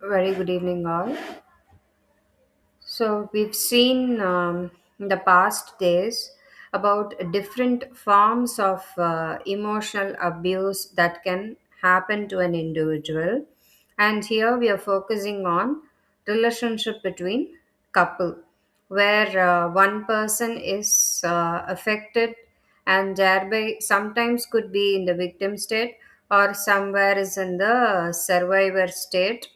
Very good evening, all. So, we've seen in the past days about different forms of emotional abuse that can happen to an individual. And here we are focusing on relationship between couple, where one person is affected and thereby sometimes could be in the victim state or somewhere is in the survivor state,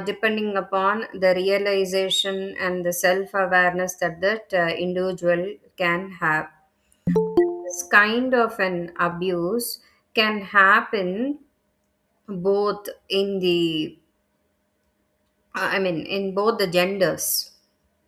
depending upon the realization and the self awareness that individual can have. This kind of an abuse can happen both in the in both the genders.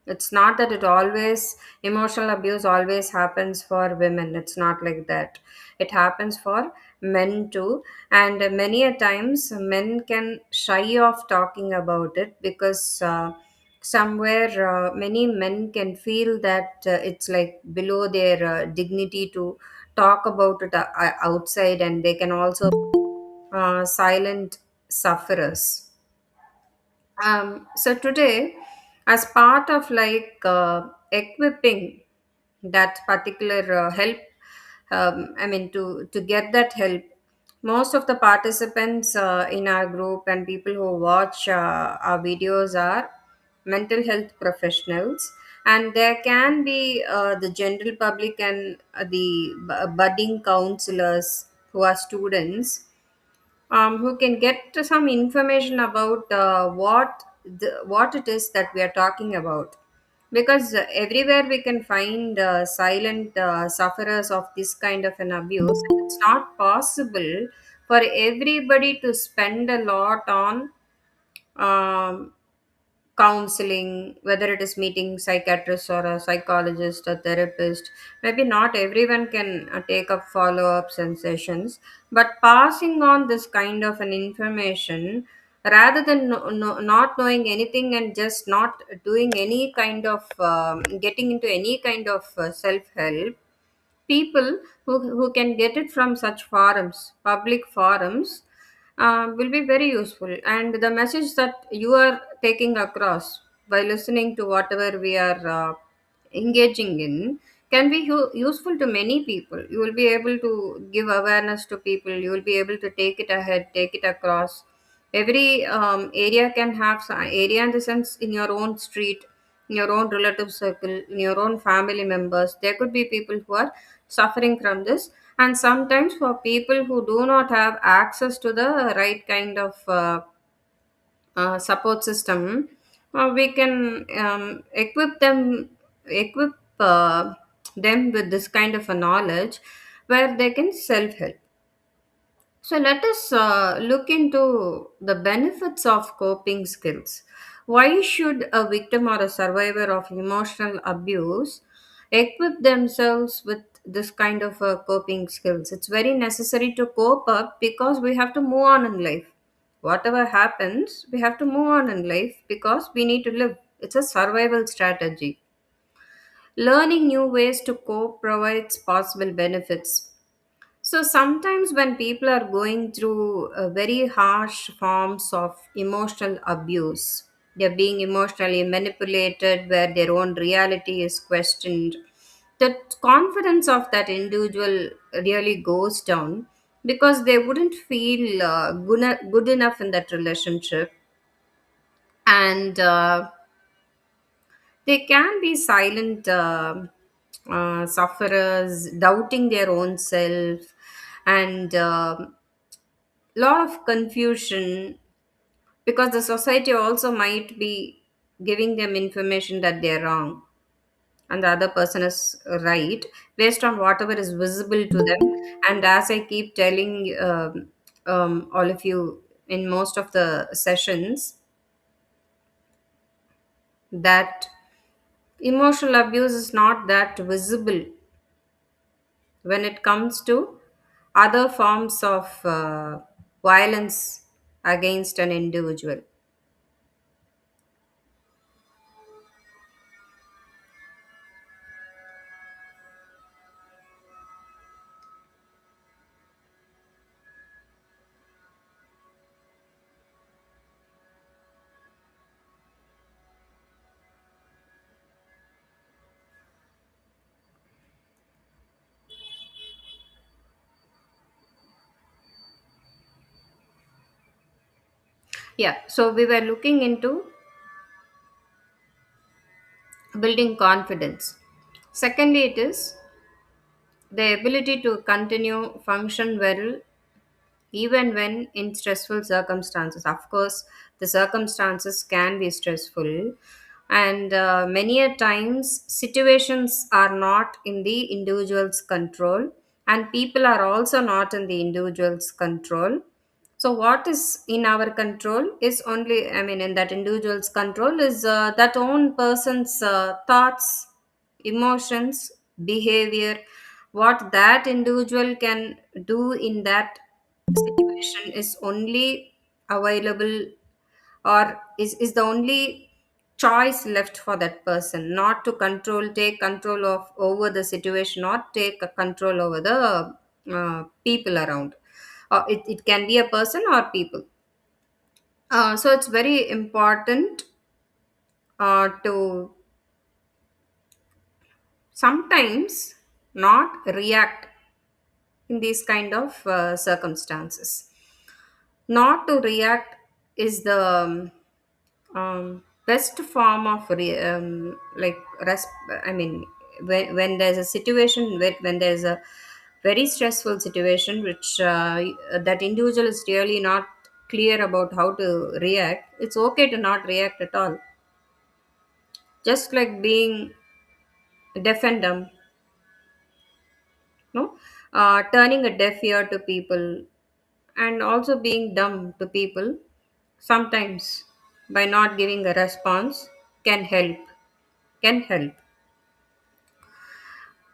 It's not that it always, emotional abuse always happens for women. It's not like that. It happens for men too. And many a times, men can shy off talking about it because somewhere many men can feel that it's like below their dignity to talk about it outside, and they can also silent sufferers. So today, as part of equipping that particular help, to get that help, most of the participants in our group and people who watch our videos are mental health professionals, and there can be the general public and the budding counselors who are students, who can get to some information about what it is that we are talking about, because everywhere we can find silent sufferers of this kind of an abuse. It's not possible for everybody to spend a lot on um, counseling, whether it is meeting psychiatrist or a psychologist or therapist. Maybe not everyone can take up follow-ups and sessions, but passing on this kind of an information, rather than not knowing anything and just not doing any kind of getting into any kind of self-help, people who can get it from such forums, public forums, will be very useful. And the message that you are taking across by listening to whatever we are engaging in can be useful to many people. You will be able to give awareness to people, you will be able to take it ahead, take it across. Every area can have some area, in the sense, in your own street, in your own relative circle, in your own family members, there could be people who are suffering from this. And sometimes for people who do not have access to the right kind of support system, we can equip them with this kind of a knowledge where they can self help. So let us look into the benefits of coping skills. Why should a victim or a survivor of emotional abuse equip themselves with this kind of coping skills? It's very necessary to cope up because we have to move on in life. Whatever happens, we have to move on in life because we need to live. It's a survival strategy. Learning new ways to cope provides possible benefits. So sometimes when people are going through very harsh forms of emotional abuse, they're being emotionally manipulated, where their own reality is questioned, the confidence of that individual really goes down because they wouldn't feel good enough in that relationship. And they can be silent sufferers, doubting their own self, and lot of confusion, because the society also might be giving them information that they're wrong and the other person is right, based on whatever is visible to them. And as I keep telling all of you in most of the sessions, that emotional abuse is not that visible when it comes to other forms of violence against an individual. Yeah, so we were looking into building confidence. Secondly, it is the ability to continue function well even when in stressful circumstances. Of course, the circumstances can be stressful, and many a times situations are not in the individual's control, and people are also not in the individual's control. So what is in our control is only, I mean, in that individual's control is that own person's thoughts, emotions, behavior, what that individual can do in that situation is only available, or is the only choice left for that person, not to take control of over the situation, or take a control over the people around. It can be a person or people. So it's very important to sometimes not react in these kind of circumstances. Not to react is the best form of I mean, when there's a situation, when there's a very stressful situation which that individual is really not clear about how to react, it's okay to not react at all. Just like being deaf and dumb, no, turning a deaf ear to people, and also being dumb to people sometimes by not giving a response can help. Can help.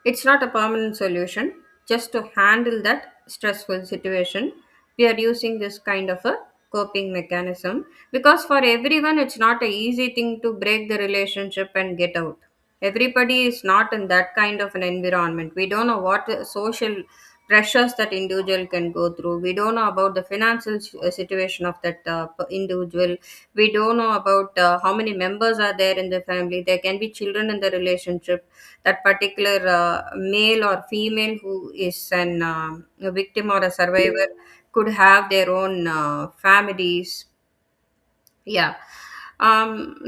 It's not a permanent solution. Just to handle that stressful situation, we are using this kind of a coping mechanism, because for everyone it's not a easy thing to break the relationship and get out. Everybody is not in that kind of an environment. We don't know what social pressures that individual can go through. We don't know about the financial situation of that individual. We don't know about how many members are there in the family. There can be children in the relationship. That particular male or female who is a victim or a survivor could have their own families. Yeah.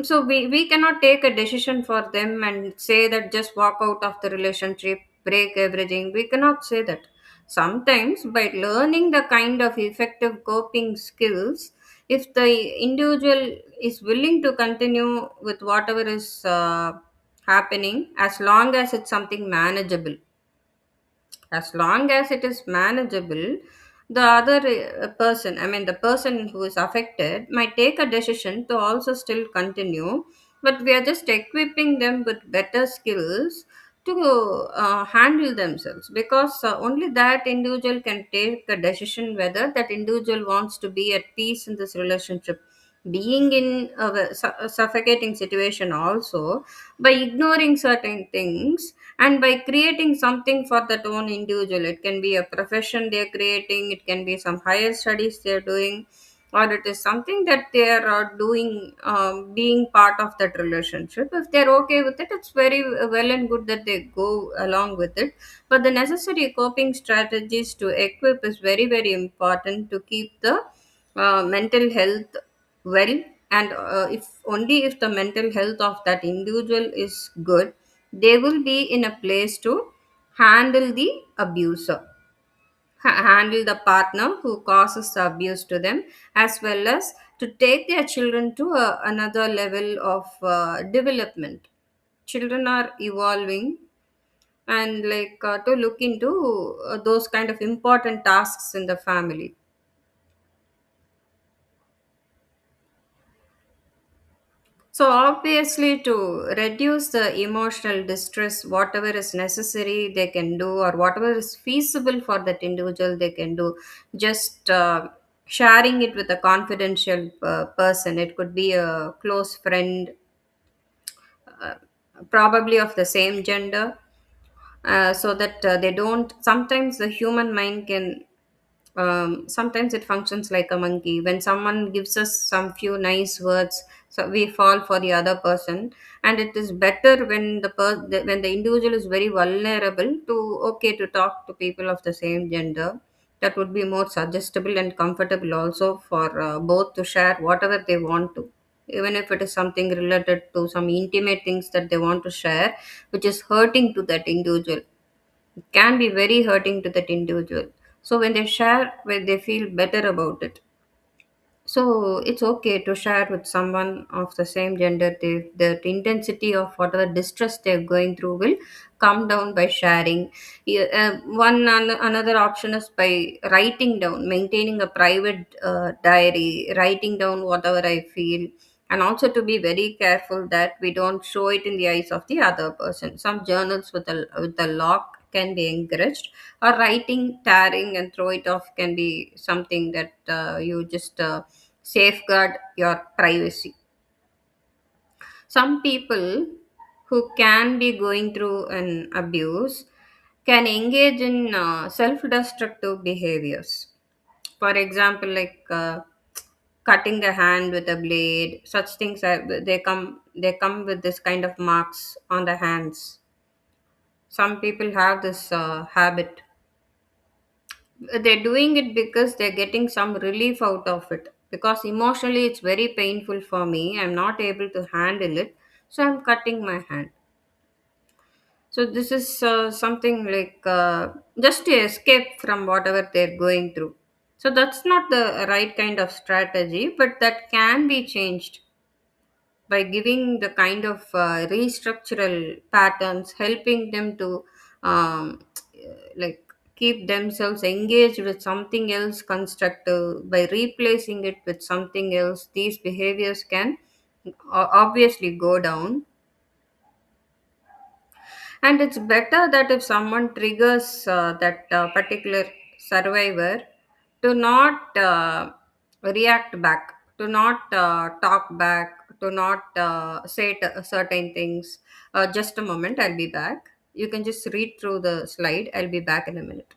So we cannot take a decision for them and say that just walk out of the relationship, break everything. We cannot say that. Sometimes by learning the kind of effective coping skills, if the individual is willing to continue with whatever is happening, as long as it's something manageable, as long as it is manageable, the other person, I mean the person who is affected, might take a decision to also still continue, but we are just equipping them with better skills to handle themselves, because only that individual can take a decision whether that individual wants to be at peace in this relationship, being in a suffocating situation also, by ignoring certain things and by creating something for that own individual. It can be a profession they're creating, it can be some higher studies they're doing, or it is something that they are doing, being part of that relationship. If they're okay with it, it's very well and good that they go along with it, but the necessary coping strategies to equip is very very important to keep the mental health well. And if only if the mental health of that individual is good, they will be in a place to handle the abuser, handle the partner who causes the abuse to them, as well as to take their children to another level of development. Children are evolving, and to look into those kind of important tasks in the family. So obviously, to reduce the emotional distress, whatever is necessary they can do, or whatever is feasible for that individual they can do. Just sharing it with a confidential person. It could be a close friend, uh, probably of the same gender, so that they don't. Sometimes the human mind can, sometimes it functions like a monkey. When someone gives us some few nice words, so we fall for the other person. And it is better when when the individual is very vulnerable to okay to talk to people of the same gender. That would be more suggestible and comfortable also for both to share whatever they want to, even if it is something related to some intimate things that they want to share, which is hurting to that individual. It can be very hurting to that individual. So when they share, when they feel better about it, so it's okay to share with someone of the same gender. The intensity of whatever distress they're going through will come down by sharing. Yeah, another option is by writing down, maintaining a private diary, writing down whatever I feel, and also to be very careful that we don't show it in the eyes of the other person. Some journals with a lock can be encouraged, or writing, tearing, and throw it off can be something that you just safeguard your privacy. Some people who can be going through an abuse can engage in self-destructive behaviors. For example, like cutting the hand with a blade. Such things are, they come with this kind of marks on the hands. Some people have this habit. They're doing it because they're getting some relief out of it, because emotionally it's very painful for me, I'm not able to handle it, so I'm cutting my hand. So this is something like just to escape from whatever they're going through. So that's not the right kind of strategy, but that can be changed by giving the kind of restructural patterns, helping them to like keep themselves engaged with something else constructive. By replacing it with something else, these behaviors can obviously go down. And it's better that if someone triggers that particular survivor, to not react back, to not talk back, to not say certain things. Just a moment, I'll be back. You can just read through the slide. I'll be back in a minute.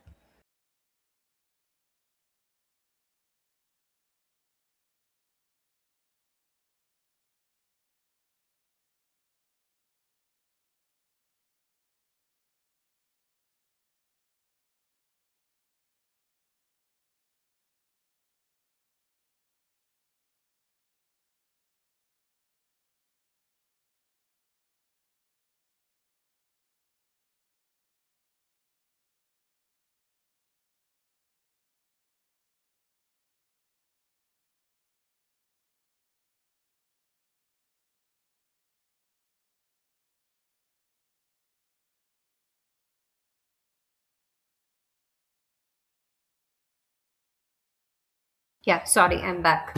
Yeah, sorry, I'm back.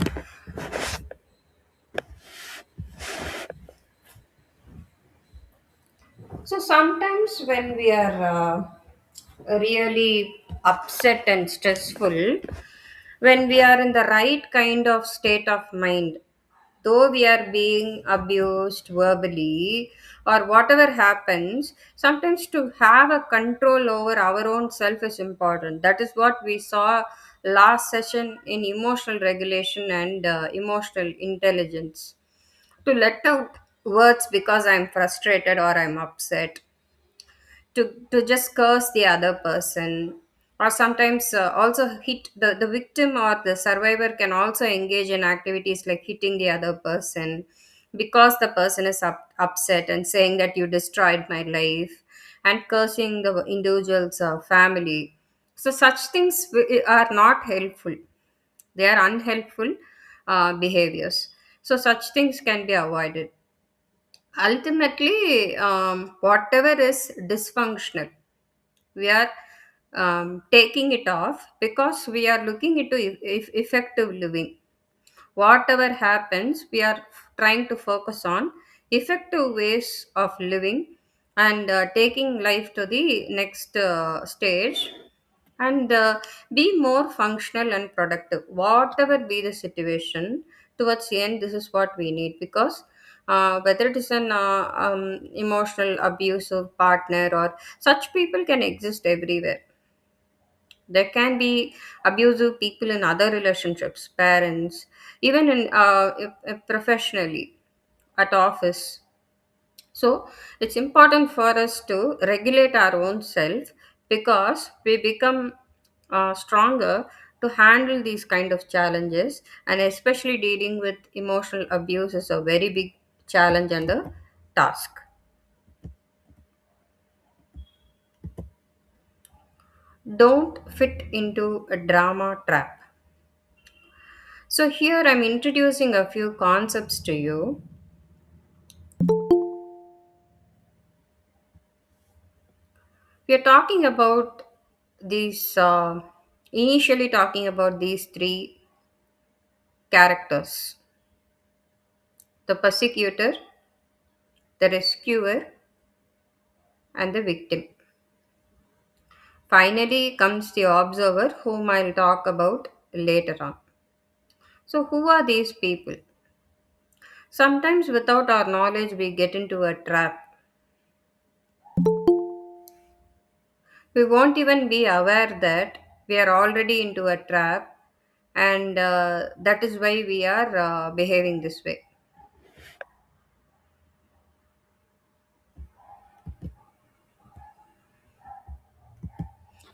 So sometimes when we are really upset and stressful, when we are in the right kind of state of mind, though we are being abused verbally or whatever happens, sometimes to have a control over our own self is important. That is what we saw last session in emotional regulation and emotional intelligence. To let out words because I'm frustrated or I'm upset, to just curse the other person, or sometimes also hit the victim, or the survivor can also engage in activities like hitting the other person because the person is upset and saying that you destroyed my life, and cursing the individual's family. So such things are not helpful. They are unhelpful behaviors. So such things can be avoided. Ultimately, whatever is dysfunctional, we are taking it off because we are looking into effective living. Whatever happens, we are trying to focus on effective ways of living, and taking life to the next stage, and be more functional and productive, whatever be the situation. Towards the end, this is what we need, because whether it is an emotional abusive partner, or such people can exist everywhere. There can be abusive people in other relationships, parents, even in professionally, at office. So it's important for us to regulate our own self, because we become stronger to handle these kind of challenges, and especially dealing with emotional abuse is a very big challenge and a task. Don't fit into a drama trap. So here I'm introducing a few concepts to you. We are talking about these initially talking about these three characters: the persecutor, the rescuer, and the victim. Finally comes the observer, whom I'll talk about later on. So, who are these people? Sometimes, without our knowledge, we get into a trap. We won't even be aware that we are already into a trap, and that is why we are behaving this way.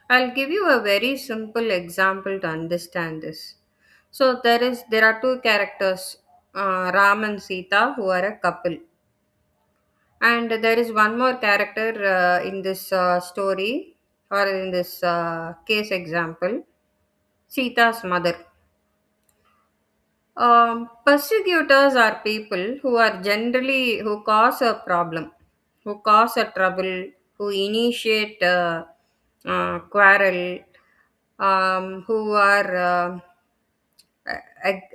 I'll give you a very simple example to understand this. So there are two characters, Ram and Sita, who are a couple, and there is one more character in this story, or in this case example, Sita's mother. Persecutors are people who are generally who cause a problem, who cause a trouble, who initiate quarrel, who are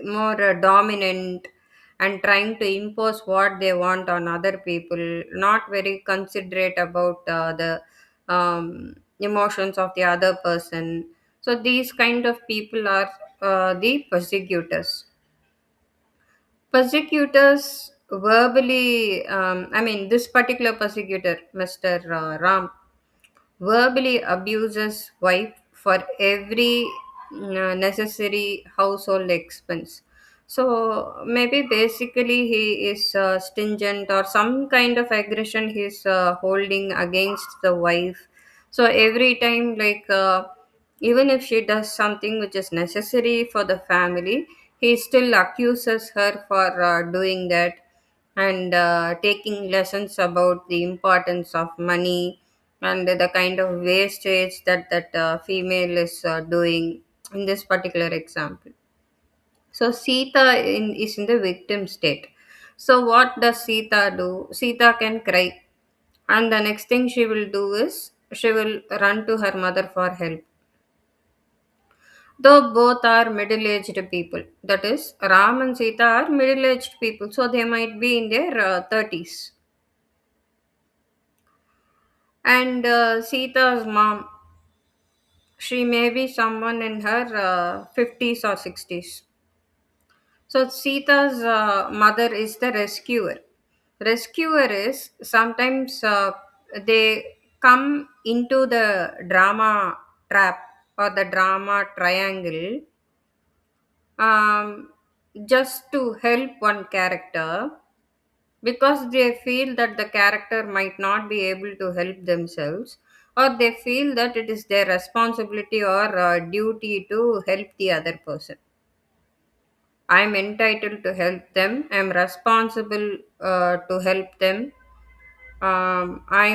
more dominant and trying to impose what they want on other people, not very considerate about the emotions of the other person. So these kind of people are the persecutors. Persecutors verbally, this particular persecutor, Mr. Ram, verbally abuses wife for every necessary household expense. So maybe basically he is stingent, or some kind of aggression he's holding against the wife. So every time, like, even if she does something which is necessary for the family, he still accuses her for doing that, and taking lessons about the importance of money and the kind of wastage that female is doing in this particular example. So Sita is in the victim state. So what does Sita do? Sita can cry, and the next thing she will do is she will run to her mother for help. Though both are middle-aged people, that is, Ram and Sita are middle-aged people, so they might be in their 30s. And Sita's mom, she may be someone in her 50s or 60s. So Sita's mother is the rescuer. Rescuer is sometimes they come into the drama trap or the drama triangle, um, just to help one character, because they feel that the character might not be able to help themselves, or they feel that it is their responsibility or duty to help the other person. I'm entitled to help them, I'm responsible to help them. I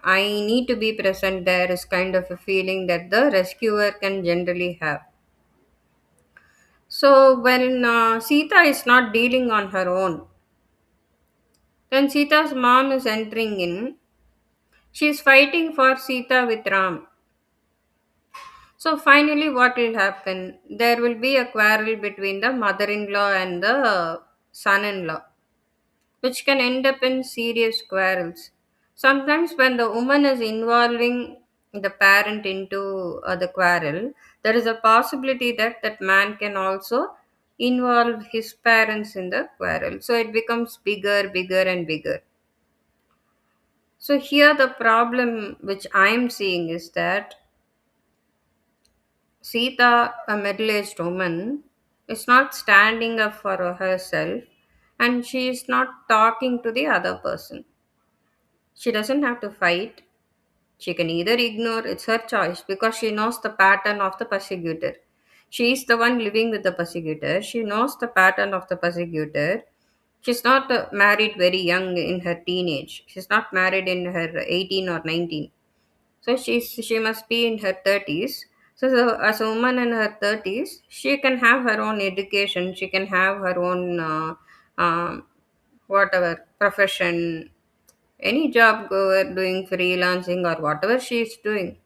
need to be present. There is kind of a feeling that the rescuer can generally have. So when Sita is not dealing on her own, then Sita's mom is entering in. She is fighting for Sita with Ram. So finally, what will happen? There will be a quarrel between the mother-in-law and the son-in-law, which can end up in serious quarrels. Sometimes, when the woman is involving the parent into the quarrel, there is a possibility that that man can also involve his parents in the quarrel. So it becomes bigger, bigger, and bigger. So here the problem which I am seeing is that Sita, a middle aged woman, is not standing up for herself, and she is not talking to the other person. She doesn't have to fight. She can either ignore, it's her choice, because she knows the pattern of the persecutor. She is the one living with the persecutor. She knows the pattern of the persecutor. She's not married very young in her teenage. She's not married in her 18 or 19. So she must be in her 30s. So as a woman in her 30s, she can have her own education. She can have her own whatever profession, any job goer doing freelancing or whatever she is doing,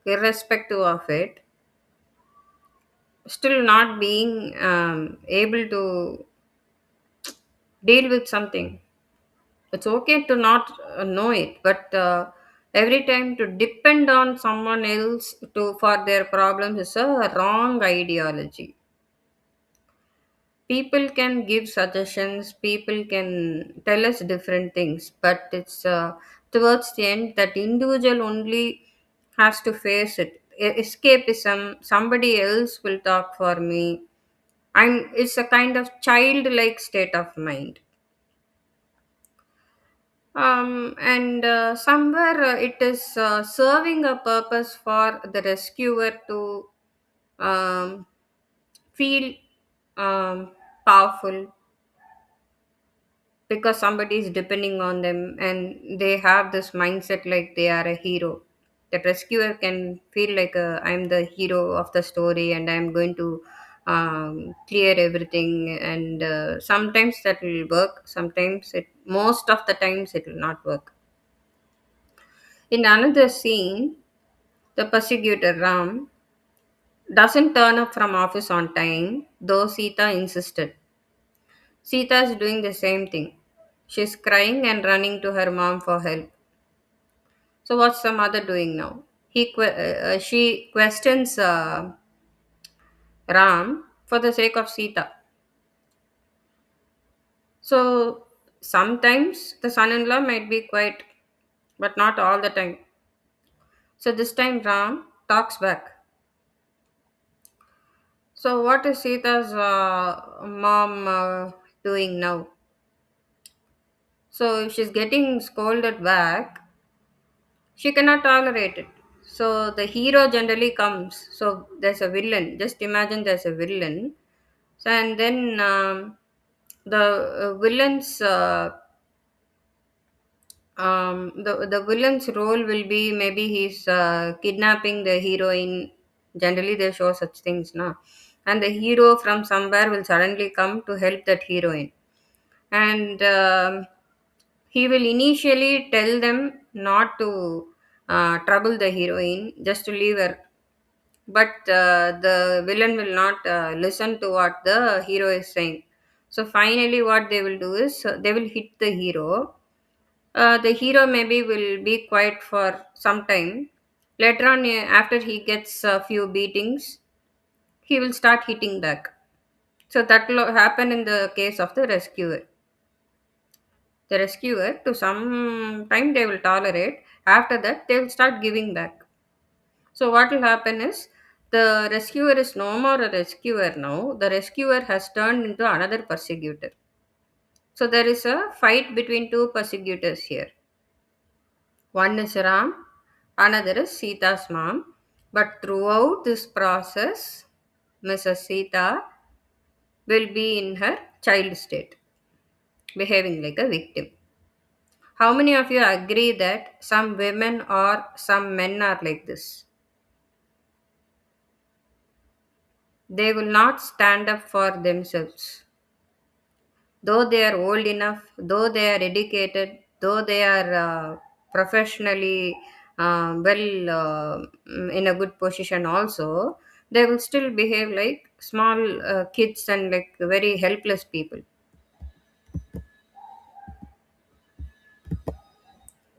irrespective of it, still not being able to deal with something. It's okay to not know it, but every time to depend on someone else to for their problems is a wrong ideology. People can give suggestions, people can tell us different things, but it's towards the end that individual only has to face it. Escapism, somebody else will talk for me. It's a kind of childlike state of mind. And somewhere it is serving a purpose for the rescuer to um, feel um, powerful, because somebody is depending on them and they have this mindset like they are a hero. The rescuer can feel like I'm the hero of the story and I'm going to clear everything. And sometimes that will work, sometimes most of the times it will not work. In another scene, the persecutor Ram doesn't turn up from office on time, though Sita insisted. Sita is doing the same thing. She's crying and running to her mom for help. So what's the mother doing now? She questions Ram for the sake of Sita. So sometimes the son-in-law might be quiet, but not all the time. So this time Ram talks back. So what is Sita's mom doing now? So if she's getting scolded back, she cannot tolerate it. So the hero generally comes. So there's a villain. Just imagine there's a villain. So and then the the villain's role will be maybe he's kidnapping the heroine. Generally they show such things now, and the hero from somewhere will suddenly come to help that heroine. And he will initially tell them not to trouble the heroine, just to leave her. But the villain will not listen to what the hero is saying. So finally what they will do is they will hit the hero. The hero maybe will be quiet for some time. Later on, after he gets a few beatings, he will start hitting back. So that will happen in the case of the rescuer. The rescuer, to some time, they will tolerate. After that, they will start giving back. So what will happen is the rescuer is no more a rescuer now. The rescuer has turned into another persecutor. So there is a fight between two persecutors here. One is Ram, another is Sita's mom. But throughout this process, Mrs. Sita will be in her child state, behaving like a victim. How many of you agree that some women or some men are like this? They will not stand up for themselves. Though they are old enough, though they are educated, though they are professionally in a good position also, they will still behave like small kids and like very helpless people.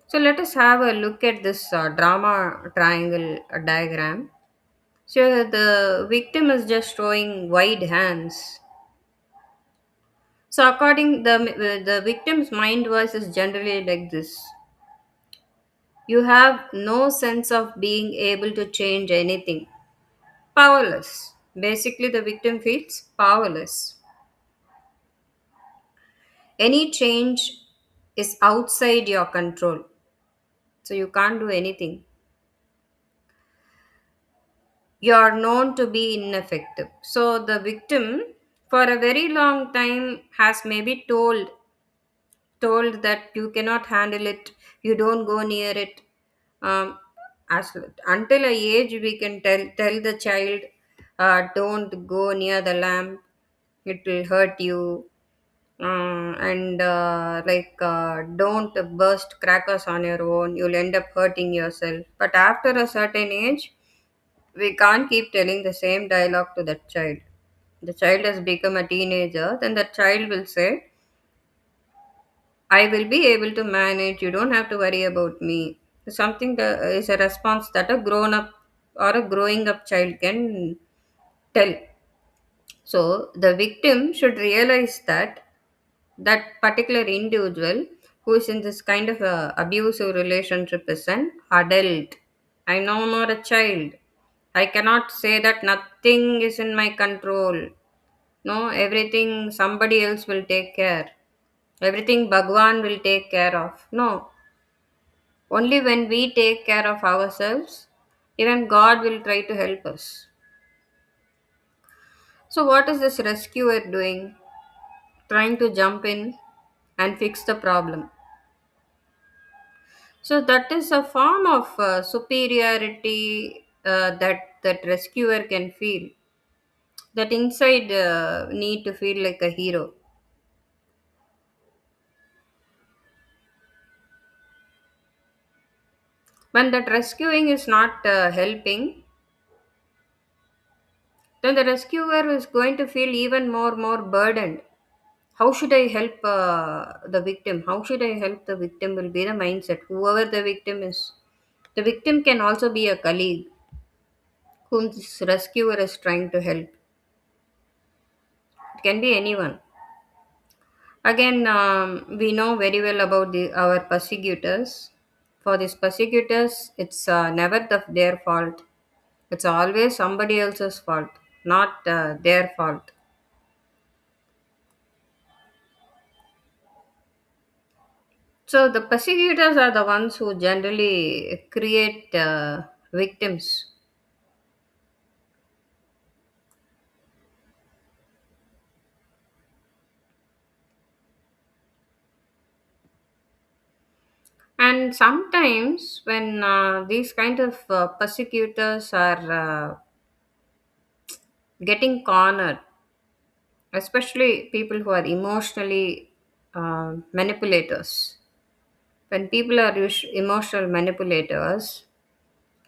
So let us have a look at this drama triangle diagram. So the victim is just showing wide hands. So according the victim's mind voice is generally like this: you have no sense of being able to change anything. Powerless. Basically, the victim feels powerless. Any change is outside your control. So you can't do anything. You are known to be ineffective. So the victim, for a very long time, has maybe told that you cannot handle it, you don't go near it. Um, as until a age, we can tell the child, don't go near the lamp, it will hurt you. And don't burst crackers on your own, you'll end up hurting yourself. But after a certain age, we can't keep telling the same dialogue to that child. The child has become a teenager, then the child will say, I will be able to manage, you don't have to worry about me. Something that is a response that a grown up or a growing up child can tell. So the victim should realize that that particular individual who is in this kind of a abusive relationship is an adult. I'm no more a child. I cannot say that nothing is in my control. No, everything somebody else will take care. Everything Bhagwan will take care of. No, only when we take care of ourselves, even God will try to help us. So, what is this rescuer doing? Trying to jump in and fix the problem. So, that is a form of superiority that rescuer can feel. That inside need to feel like a hero. When that rescuing is not helping, then the rescuer is going to feel even more burdened. How should I help the victim? How should I help the victim will be the mindset, whoever the victim is. The victim can also be a colleague whom this rescuer is trying to help. It can be anyone. Again, we know very well about our persecutors. For these persecutors, it's never their fault. It's always somebody else's fault, not their fault. So the persecutors are the ones who generally create victims. And sometimes when these kind of persecutors are getting cornered, especially people who are emotionally manipulators, when people are emotional manipulators,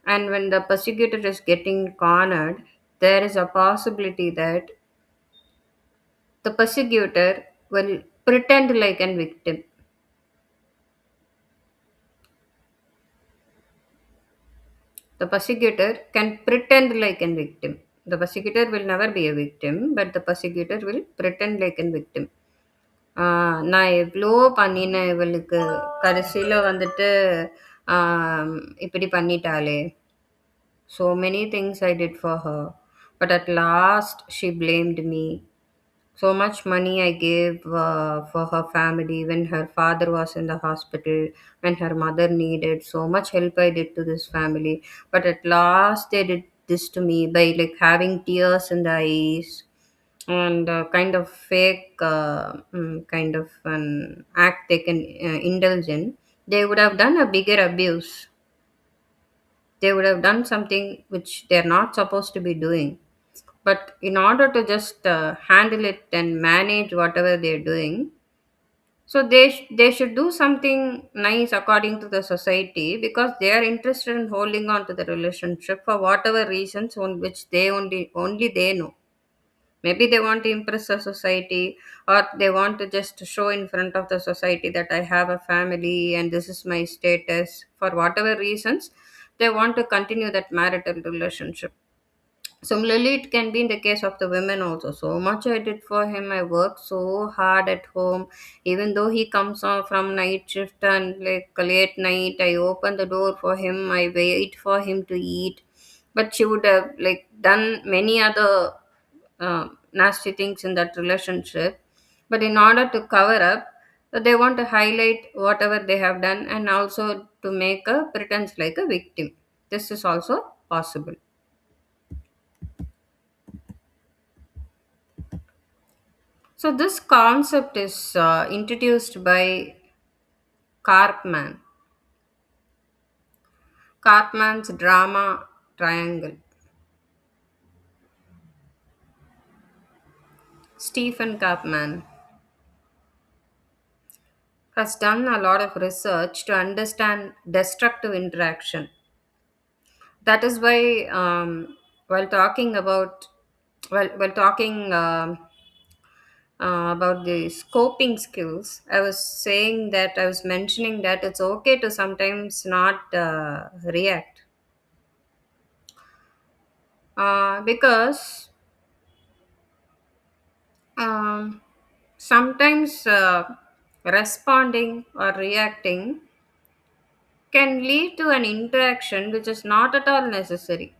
and when the persecutor is getting cornered, there is a possibility that the persecutor will pretend like a victim. The persecutor can pretend like a victim. The persecutor will never be a victim, but the persecutor will pretend like a victim. நான் எவ்வளோ பண்ணினேன் இவளுக்கு, கடைசியில் வந்துட்டு இப்படி பண்ணிட்டாளே. So many things I did for her, but at last she blamed me. So much money I gave for her family when her father was in the hospital, when her mother needed. So much help I did to this family, but at last they did this to me by like having tears in the eyes and kind of fake kind of an act they can indulge in. They would have done a bigger abuse. They would have done something which they're not supposed to be doing. But in order to just handle it and manage whatever they're doing, so they should do something nice according to the society, because they are interested in holding on to the relationship for whatever reasons on which they only they know. Maybe they want to impress the society, or they want to just show in front of the society that I have a family and this is my status. For whatever reasons, they want to continue that marital relationship. Similarly, it can be in the case of the women also. So much I did for him. I worked so hard at home. Even though he comes on from night shift and like late night, I open the door for him. I wait for him to eat. But she would have like done many other nasty things in that relationship. But in order to cover up, They want to highlight whatever they have done and also to make a pretense like a victim. This is also possible. So this concept is introduced by Karpman. Karpman's drama triangle. Stephen Karpman has done a lot of research to understand destructive interaction. That is why, while talking about, while talking about the scoping skills, I was saying that I was mentioning that it's okay to sometimes not react, because um, sometimes responding or reacting can lead to an interaction which is not at all necessary.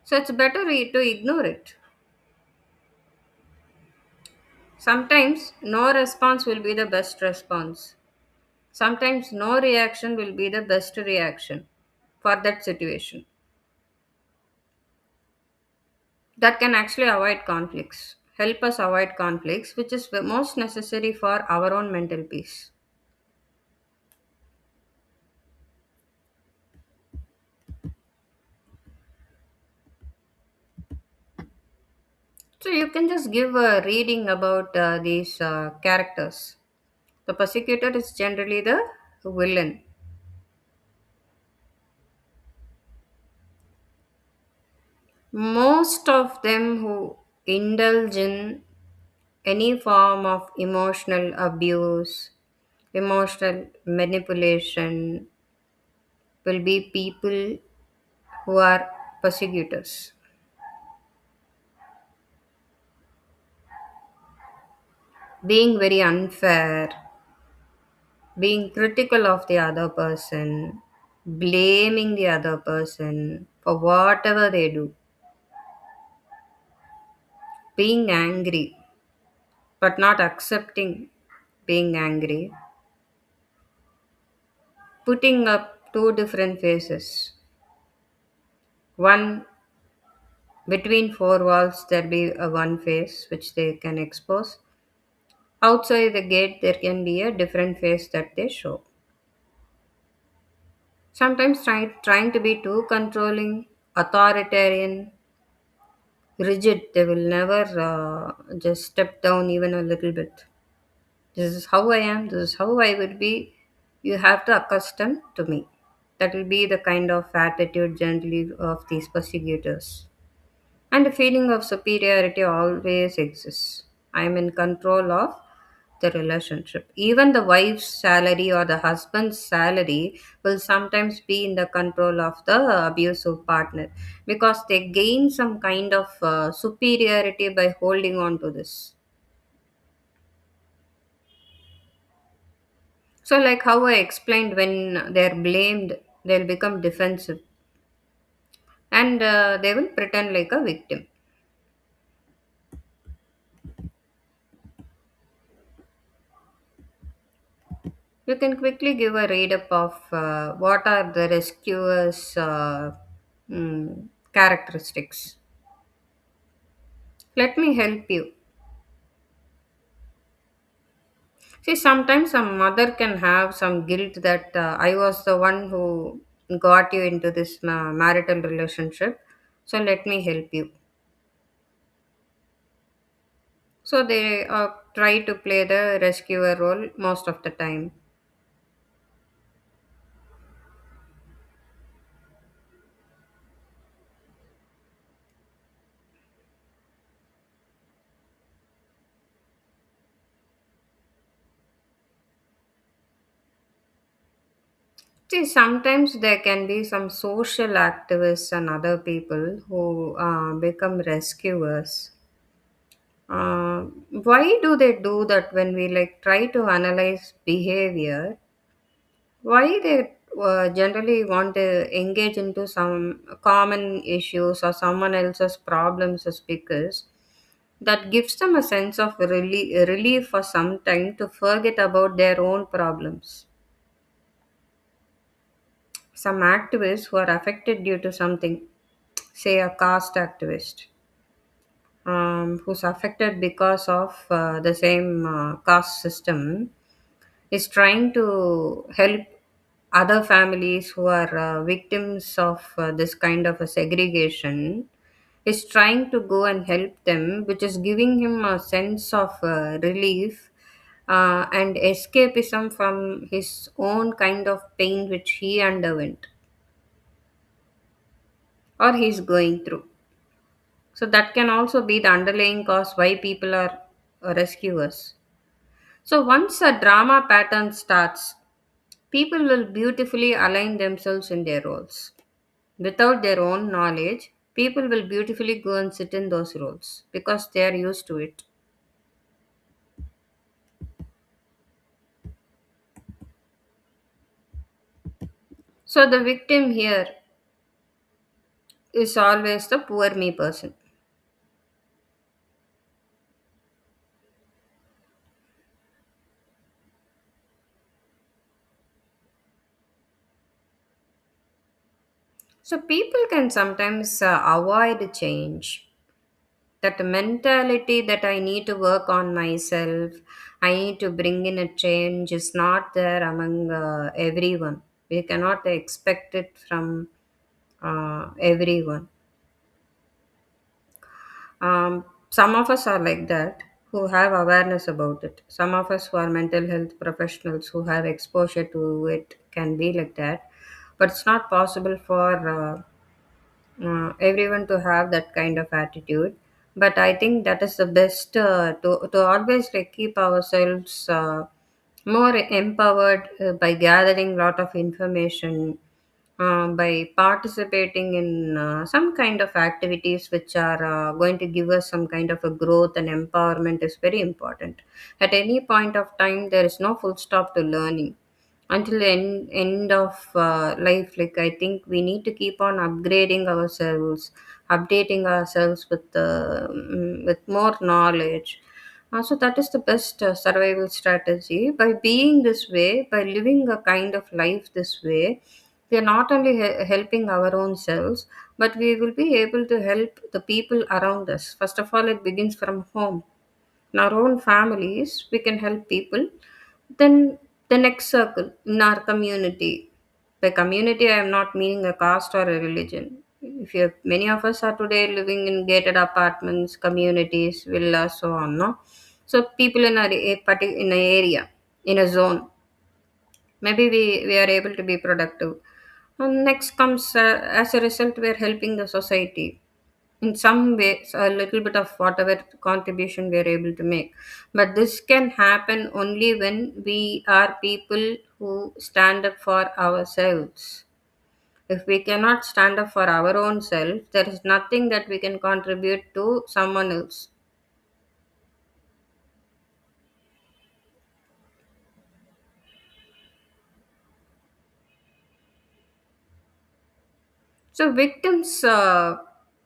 So it's better to ignore it. Sometimes no response will be the best response. Sometimes no reaction will be the best reaction for that situation. That can actually avoid conflicts, help us avoid conflicts, which is the most necessary for our own mental peace. So you can just give a reading about these characters. The persecutor is generally the villain. Most of them who indulge in any form of emotional abuse, emotional manipulation, will be people who are persecutors. Being very unfair, being critical of the other person, blaming the other person for whatever they do, being angry but not accepting being angry, putting up two different faces. One, between four walls, there'll be a one face which they can expose. Outside the gate, there can be a different face that they show. Sometimes trying to be too controlling, authoritarian, rigid. They will never just step down even a little bit. This is how I am. This is how I will be. You have to accustom to me. That will be the kind of attitude generally of these persecutors. And the feeling of superiority always exists. I am in control of the relationship. Even the wife's salary or the husband's salary will sometimes be in the control of the abusive partner because they gain some kind of superiority by holding on to this. So, like how I explained, when they're blamed, they'll become defensive and they will pretend like a victim. You can quickly give a read up of what are the rescuers' characteristics. Let me help you. See, sometimes a mother can have some guilt that I was the one who got you into this marital relationship, so let me help you. So they try to play the rescuer role most of the time. See, sometimes there can be some social activists and other people who become rescuers. Why do they do that? When we like try to analyze behavior, why they generally want to engage into some common issues or someone else's problems is because that gives them a sense of relief for some time to forget about their own problems. Some activists who are affected due to something, say a caste activist, who's affected because of the same caste system, is trying to help other families who are victims of this kind of a segregation, is trying to go and help them, which is giving him a sense of relief and escapism from his own kind of pain which he underwent or he's going through. So that can also be the underlying cause why people are rescuers. So once a drama pattern starts, people will beautifully align themselves in their roles. Without their own knowledge, people will beautifully go and sit in those roles because they are used to it. So the victim here is always the poor me person. So people can sometimes avoid change. That mentality that I need to work on myself, I need to bring in a change is not there among everyone. We cannot expect it from everyone. Some of us are like that, who have awareness about it. Some of us who are mental health professionals who have exposure to it can be like that. But it's not possible for everyone to have that kind of attitude. But I think that is the best to always like keep ourselves more empowered by gathering lot of information, by participating in some kind of activities which are going to give us some kind of a growth and empowerment is very important. At any point of time, there is no full stop to learning until the end of life. Like I think we need to keep on upgrading ourselves, updating ourselves with more knowledge. So that is the best survival strategy. By being this way, by living a kind of life this way, we are not only helping our own selves, but we will be able to help the people around us. First of all, it begins from home. In our own families, we can help people. Then the next circle in our community. By community, I am not meaning a caste or a religion. If you many of us are today living in gated apartments, communities, villas, so on, no. So people in in an area, in a zone, maybe we are able to be productive. And next comes as a result, we are helping the society in some ways, a little bit of whatever contribution we are able to make. But this can happen only when we are people who stand up for ourselves. If we cannot stand up for our own self, there is nothing that we can contribute to someone else. So victims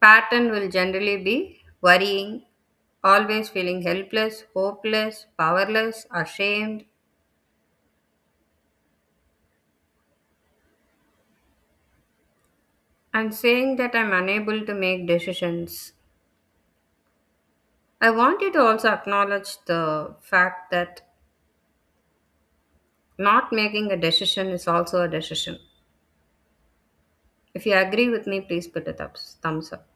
pattern will generally be worrying, always feeling helpless, hopeless, powerless, ashamed, and saying that I'm unable to make decisions. I want you to also acknowledge the fact that not making a decision is also a decision. If you agree with me, please put a thumbs up.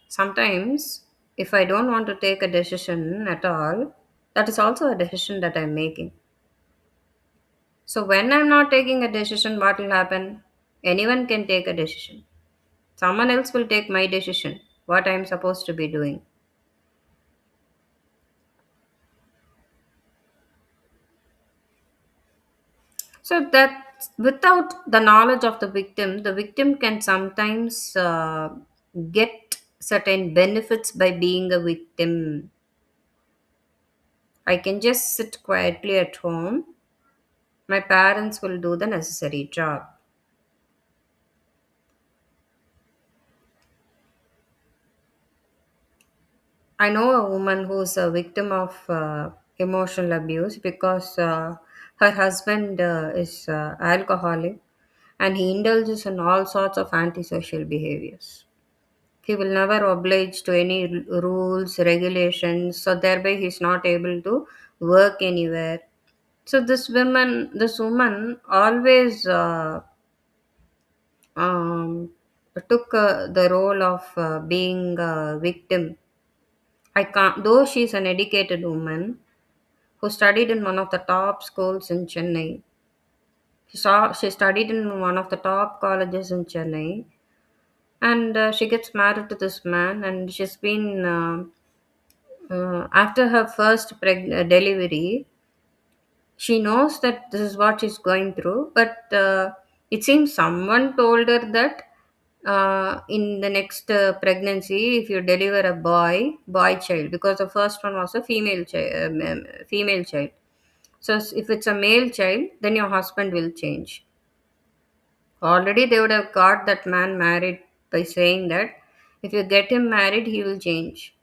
Sometimes, if I don't want to take a decision at all, that is also a decision that I'm making. So, when I'm not taking a decision, what will happen? Anyone can take a decision. Someone else will take my decision, what I'm supposed to be doing. So that without the knowledge of the victim can sometimes get certain benefits by being a victim. I can just sit quietly at home. My parents will do the necessary job. I know a woman who's a victim of emotional abuse because her husband is alcoholic and he indulges in all sorts of antisocial behaviors. He will never oblige to any rules, regulations, so thereby he's not able to work anywhere. So this woman always um, took the role of being a victim. I can't, though she's an educated woman who studied in one of the top schools in Chennai. She studied in one of the top colleges in Chennai, and she gets married to this man, and she's been after her first delivery. She knows that this is what she's going through, but it seems someone told her that in the next pregnancy, if you deliver a boy child, because the first one was a female child. So if it's a male child, then your husband will change. Already they would have got that man married by saying that if you get him married, he will change.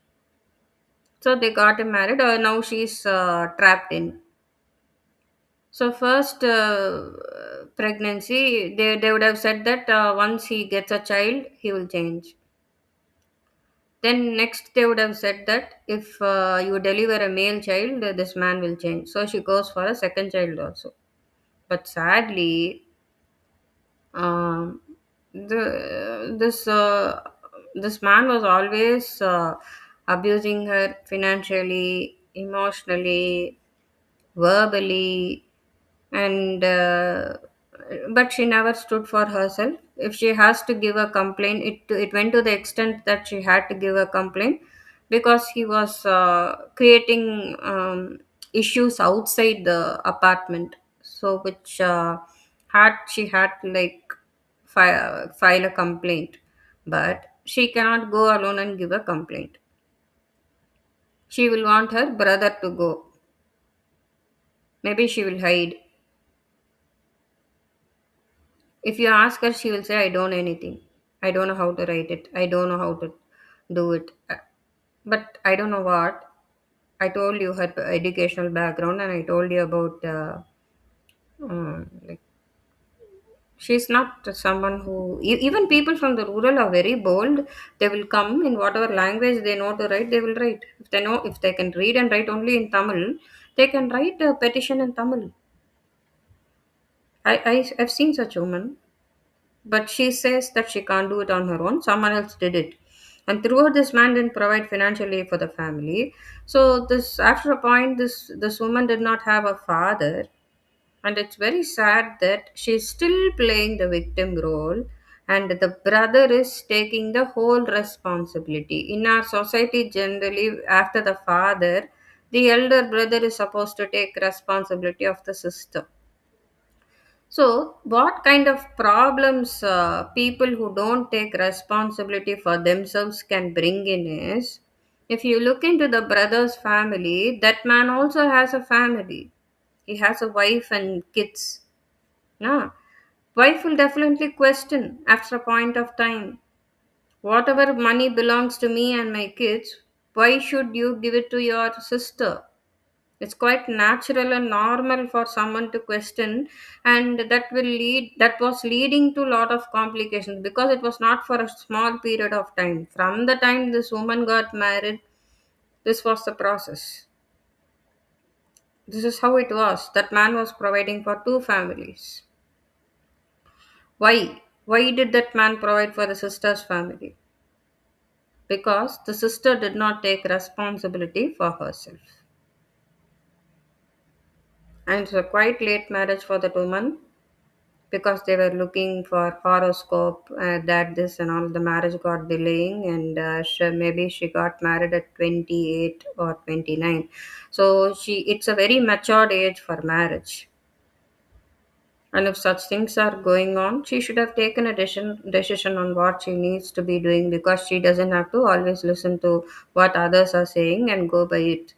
So they got him married. Now she's trapped in. So first pregnancy, they would have said that once he gets a child, he will change. Then next they would have said that if you deliver a male child, this man will change. So she goes for a second child also. But sadly, um, this man was always abusing her financially, emotionally, verbally, and but she never stood for herself. If she has to give a complaint, it went to the extent that she had to give a complaint because he was creating issues outside the apartment, so which had she had to like file a complaint, but she cannot go alone and give a complaint. She will want her brother to go. Maybe she will hide. If you ask her, she will say, I don't know anything. I don't know how to write it. I don't know how to do it. But I don't know what. I told you her educational background and I told you about, like, she's not someone who, even people from the rural are very bold. They will come in whatever language they know to write, they will write. If they can read and write only in Tamil, they can write a petition in Tamil. I've seen such women. But she says that she can't do it on her own. Someone else did it. And throughout this man didn't provide financial aid for the family. So this after a point this woman did not have a father. And it's very sad that she's still playing the victim role and the brother is taking the whole responsibility. In our society generally after the father, the elder brother is supposed to take responsibility of the sister. So, what kind of problems people who don't take responsibility for themselves can bring in is if you look into the brother's family, that man also has a family. He has a wife and kids. No, wife will definitely question after a point of time. Whatever money belongs to me and my kids, why should you give it to your sister? It's quite natural and normal for someone to question, and that was leading to a lot of complications because it was not for a small period of time. From the time this woman got married, this was the process. This is how it was. That man was providing for two families. Why did that man provide for the sister's family? Because the sister did not take responsibility for herself. And it's a quite late marriage for that woman because they were looking for horoscope that this and all. The marriage got delaying, and maybe she got married at 28 or 29. So it's a very matured age for marriage, and if such things are going on, she should have taken a decision on what she needs to be doing, because she doesn't have to always listen to what others are saying and go by it.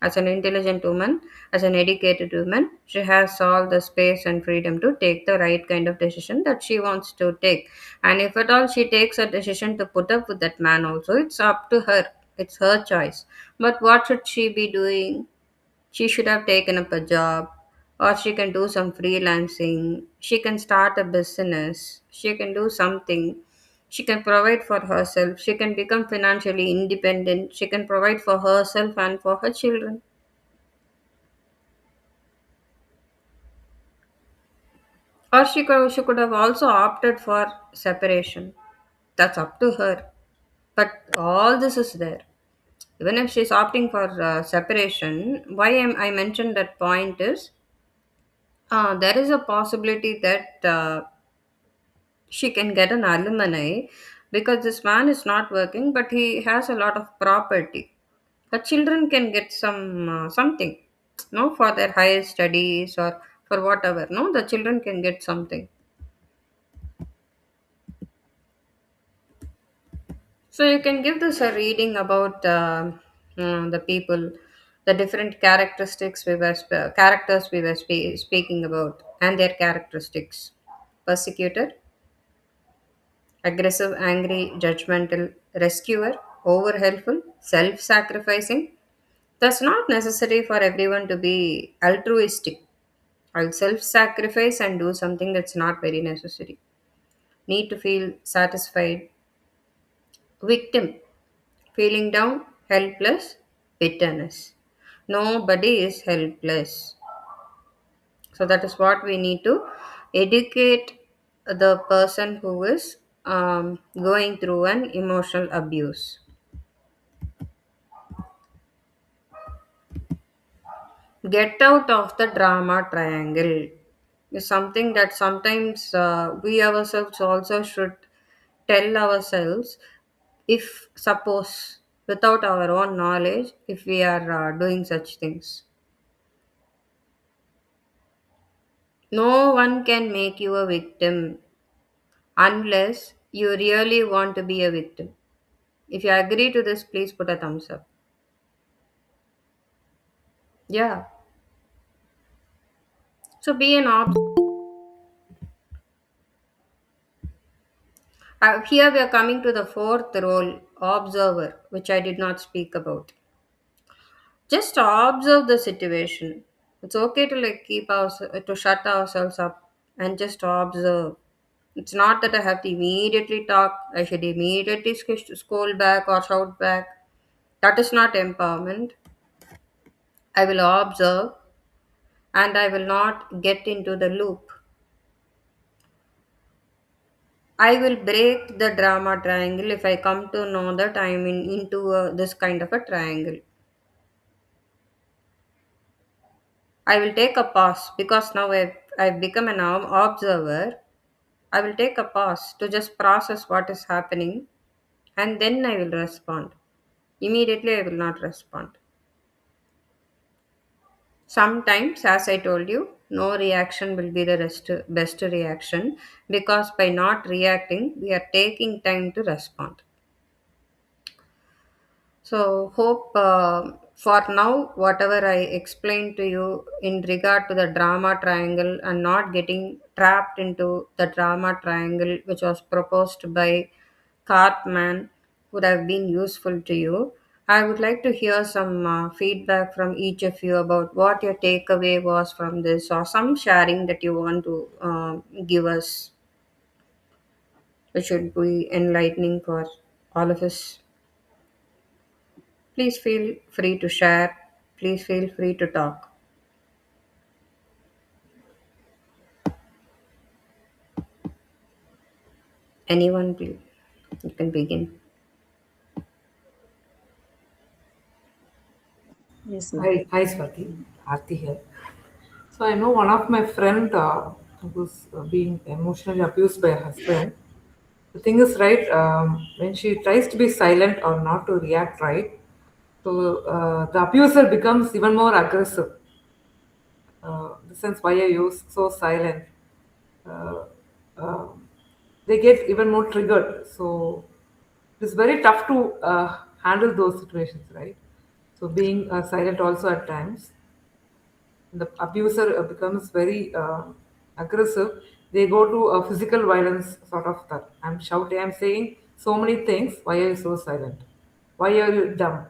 As an intelligent woman, as an educated woman, she has all the space and freedom to take the right kind of decision that she wants to take. And if at all she takes a decision to put up with that man, also, it's up to her. It's her choice. But what should she be doing? She should have taken up a job, or she can do some freelancing. She can start a business. She can do something. She can provide for herself. She can become financially independent. She can provide for herself and for her children. Or she could have also opted for separation. That's up to her. But all this is there. Even if she's opting for separation, I mentioned that point is there is a possibility that she can get an alumni because this man is not working, but he has a lot of property. Her children can get something, no, for their higher studies or for whatever. No, the children can get something. So you can give this a reading about the people, the different characters we were speaking about, and their characteristics. Persecutor, aggressive, angry, judgmental, rescuer, over helpful, self sacrificing. That's not necessary for everyone to be altruistic. I'll self sacrifice and do something that's not very necessary. Need to feel satisfied. Victim, feeling down, helpless, bitterness. Nobody is helpless. So that is what we need to educate the person who is going through an emotional abuse. Get out of the drama triangle is something that sometimes we ourselves also should tell ourselves, if suppose without our own knowledge, if we are doing such things. No one can make you a victim unless you really want to be a victim. If you agree to this, please put a thumbs up. Yeah. So be an here we are coming to the fourth role, observer, which I did not speak about. Just observe the situation. It's okay to like to shut ourselves up and just observe. It's not that I have to immediately talk. I should immediately scold back or shout back. That is not empowerment. I will observe and I will not get into the loop. I will break the drama triangle if I come to know that I am into this kind of a triangle. I will take a pause because now I've become an observer. I will take a pause to just process what is happening and then I will respond. Immediately, I will not respond. Sometimes, as I told you, no reaction will be the best reaction because by not reacting, we are taking time to respond. So, hope for now, whatever I explained to you in regard to the drama triangle and not getting trapped into the drama triangle which was proposed by Cartman would have been useful to you. I would like to hear some feedback from each of you about what your takeaway was from this or some sharing that you want to give us, which should be enlightening for all of us. Please feel free to share. Please feel free to talk. Anyone, please. You can begin. Yes, Hi, Swati. Aarti here. So I know one of my friend who's being emotionally abused by her husband. The thing is, right, when she tries to be silent or not to react right, so the abuser becomes even more aggressive. The sense why are you so silent? Uh, um, they get even more triggered. So it's very tough to handle those situations, right? So being silent also at times, the abuser becomes very aggressive. They go to a physical violence sort of that. I'm shouting, I'm saying so many things. Why are you so silent? Why are you dumb?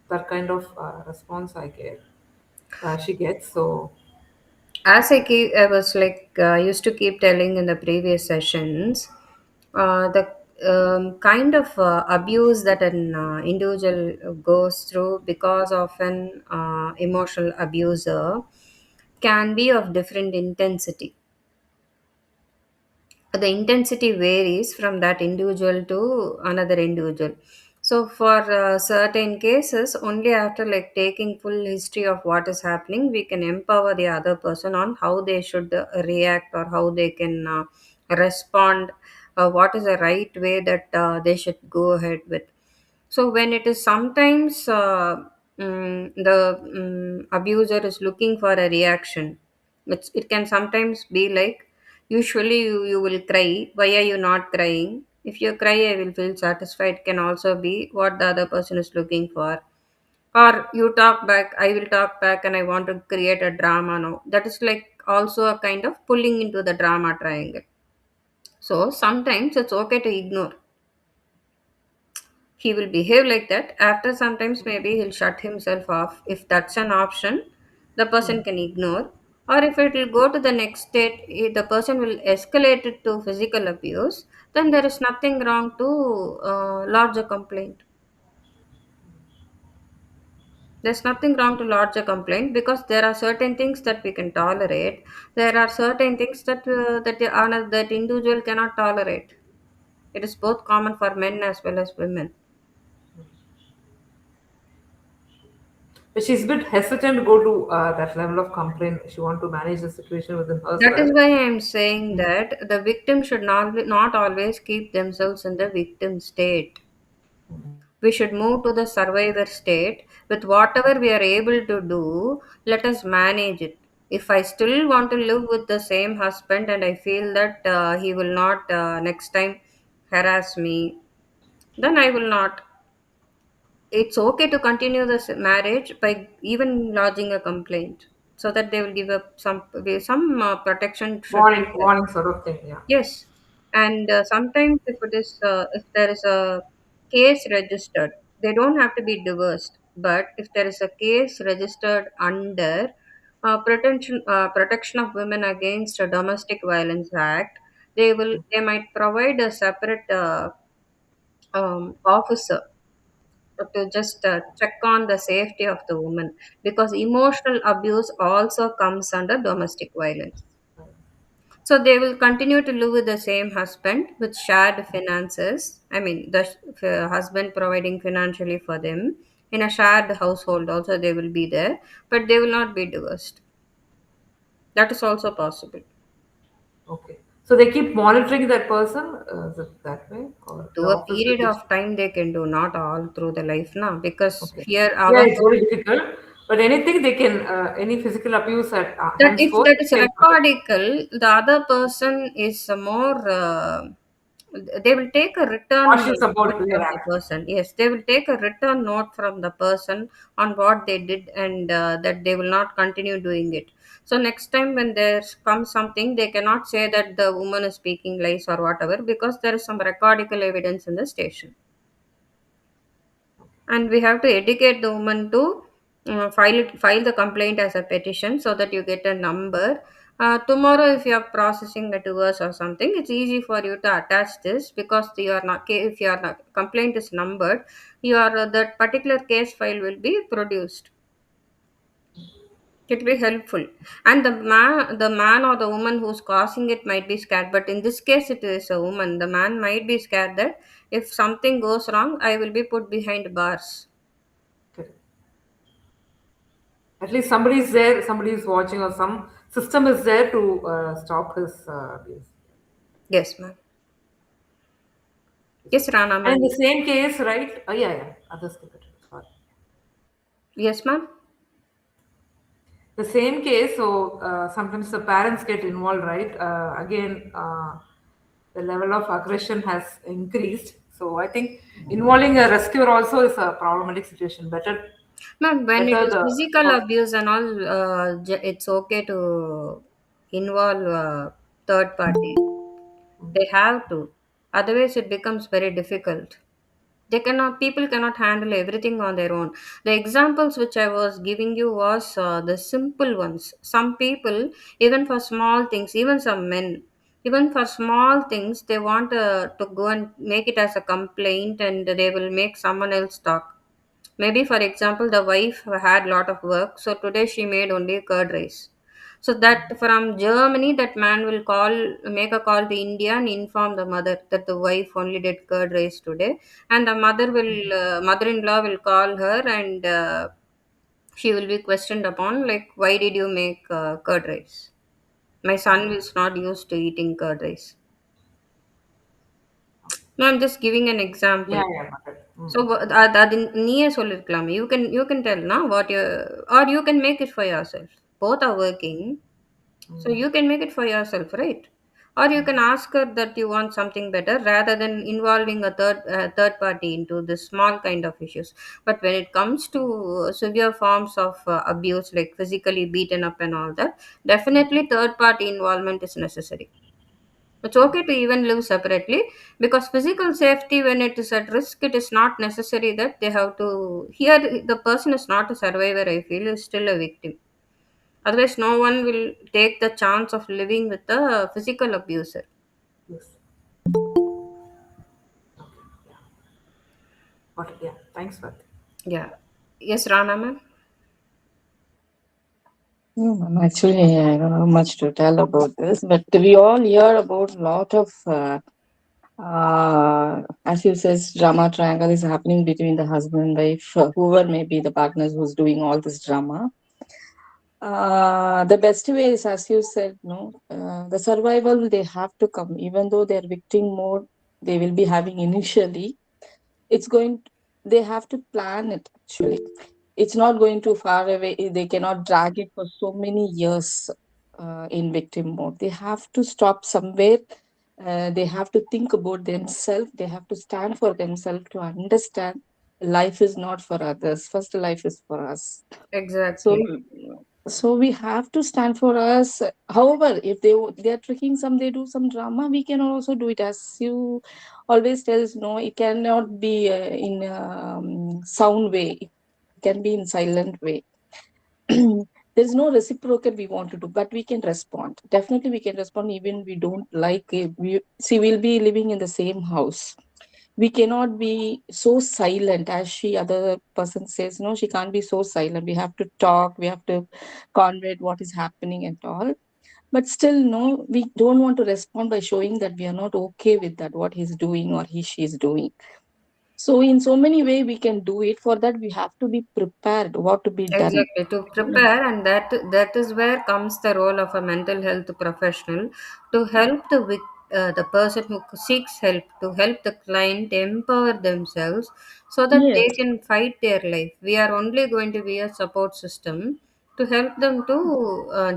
That kind of response she gets. So, I was like used to keep telling in the previous sessions, the kind of abuse that an individual goes through because of an emotional abuser can be of different intensity. The intensity varies from that individual to another individual. So for certain cases, only after like taking full history of what is happening, we can empower the other person on how they should react, or how they can respond, what is the right way that they should go ahead with. So when it is sometimes the abuser is looking for a reaction, it can sometimes be like, usually you will cry. Why are you not crying? If you cry, I will feel satisfied. Can also be what the other person is looking for. Or you talk back, I will talk back, and I want to create a drama now. That is like also a kind of pulling into the drama triangle. So sometimes it's okay to ignore. He will behave like that. After sometimes maybe he'll shut himself off. If that's an option, the person can ignore. Or if it will go to the next state, the person will escalate it to physical abuse, then there is nothing wrong to lodge a complaint. There's nothing wrong to lodge a complaint, because there are certain things that we can tolerate. There are certain things that individual cannot tolerate. It is both common for men as well as women. but she's a bit hesitant to go to that level of complaint. She want to manage the situation within That is herself. why I am saying that the victim should not always keep themselves in the victim state. We should move to the survivor state with whatever we are able to do. Let us manage it. If I still want to live with the same husband and I feel that he will not next time harass me, then I will not. It's okay to continue this marriage by even lodging a complaint, so that they will give up some protection should Warning, be there. warning sort of thing. Yeah. Yes, and sometimes if there is a case registered, they don't have to be divorced. But if there is a case registered under Protection of Women Against Domestic Violence Act, they might provide a separate officer to just check on the safety of the woman, because emotional abuse also comes under domestic violence. So they will continue to live with the same husband with shared finances. I mean, the husband providing financially for them in a shared household. Also, they will be there, but they will not be divorced. That is also possible. Okay. So they keep monitoring that person. Is it that way, or the To a office period visits? of time, they can do, not all through the life now, because Okay. here Yeah, our it's very difficult. But anything they can, any physical abuse at that if henceforth, that is they can protect. recordical, the other person is more they will take a return Cautious note about their from the act. person. Yes, they will take a return note from the person on what they did, and that they will not continue doing it. So next time when there comes something, they cannot say that the woman is speaking lies or whatever, because there is some recordical evidence in the station. And we have to educate the woman to file the complaint as a petition, so that you get a number. Tomorrow if you are processing a divorce or something, it's easy for you to attach this, because you are not if your complaint is numbered, your that particular case file will be produced. It will be helpful. And the man or the woman who's causing it might be scared, but in this case it is a woman. The man might be scared that if something goes wrong, I will be put behind bars. Correct. At least somebody is there, somebody is watching, or some system is there to stop his abuse. Yes, ma'am. Yes, Rana, And in ma'am. the same case, right? Oh, yeah, yeah. Others keep it. Sorry. Yes, ma'am. The same case, so sometimes the parents get involved, right? Again, the level of aggression has increased. So I think involving a rescuer also is a problematic situation. Ma'am, when it Better is the physical abuse and all, it's okay to involve third party. They have to. Otherwise, it becomes very difficult. People cannot handle everything on their own. The examples which I was giving you was the simple ones. Some people, even for small things, even some men, even for small things, they want to go and make it as a complaint, and they will make someone else talk. Maybe, for example, the wife had lot of work, so today she made only curd rice. So that from Germany, that man will make a call to India and inform the mother that the wife only did curd rice today, and the mother-in-law will call her, and she will be questioned upon, like, why did you make curd rice? My son is not used to eating curd rice. No, I'm just giving an example. Yeah, yeah, got it. So அது நீயே சொல்லிருக்கலாமே. You can tell now what you, or you can make it for yourself. Both are working, so you can make it for yourself, right? Or you can ask her that you want something better rather than involving a third party into this small kind of issues. But when it comes to severe forms of abuse, like physically beaten up and all that, definitely third party involvement is necessary. It's okay to even live separately, because physical safety, when it is at risk, it is not necessary that they have to. Here, the person is not a survivor, I feel, is still a victim. Otherwise, no one will take the chance of living with a physical abuser. Yes. Yeah. Got it. Yeah. Thanks, Swati. Yeah. Yes, Rana ma'am? No, ma'am, actually, I don't have much to tell about this, but we all hear about a lot of, as you says, drama triangle is happening between the husband and wife, whoever may be the partners who's doing all this drama. The best way is, as you said, no, the survival they have to come, even though they're victim mode, they will be having initially. It's going. They have to plan it actually. It's not going too far away. They cannot drag it for so many years in victim mode. They have to stop somewhere. They have to think about themselves. They have to stand for themselves to understand life is not for others. First, life is for us. So, Exactly. so we have to stand for us. However, if they are tricking some, they do some drama. We can also do it, as you always tells. No, it cannot be in sound way. It can be in silent way. There's no reciprocal we want to do, but we can respond. Definitely, we can respond even we don't like it. We see we'll be living in the same house. We cannot be so silent, as she other person says. No, she can't be so silent. We have to talk. We have to convey what is happening and all. But still, no, we don't want to respond by showing that we are not okay with that what he's doing or she is doing. So in so many way we can do it. For that we have to be prepared what to be done. Exactly, to prepare, and that is where comes the role of a mental health professional, to help the person who seeks help, to help the client empower themselves so that Yes. they can fight their life. We are only going to be a support system to help them to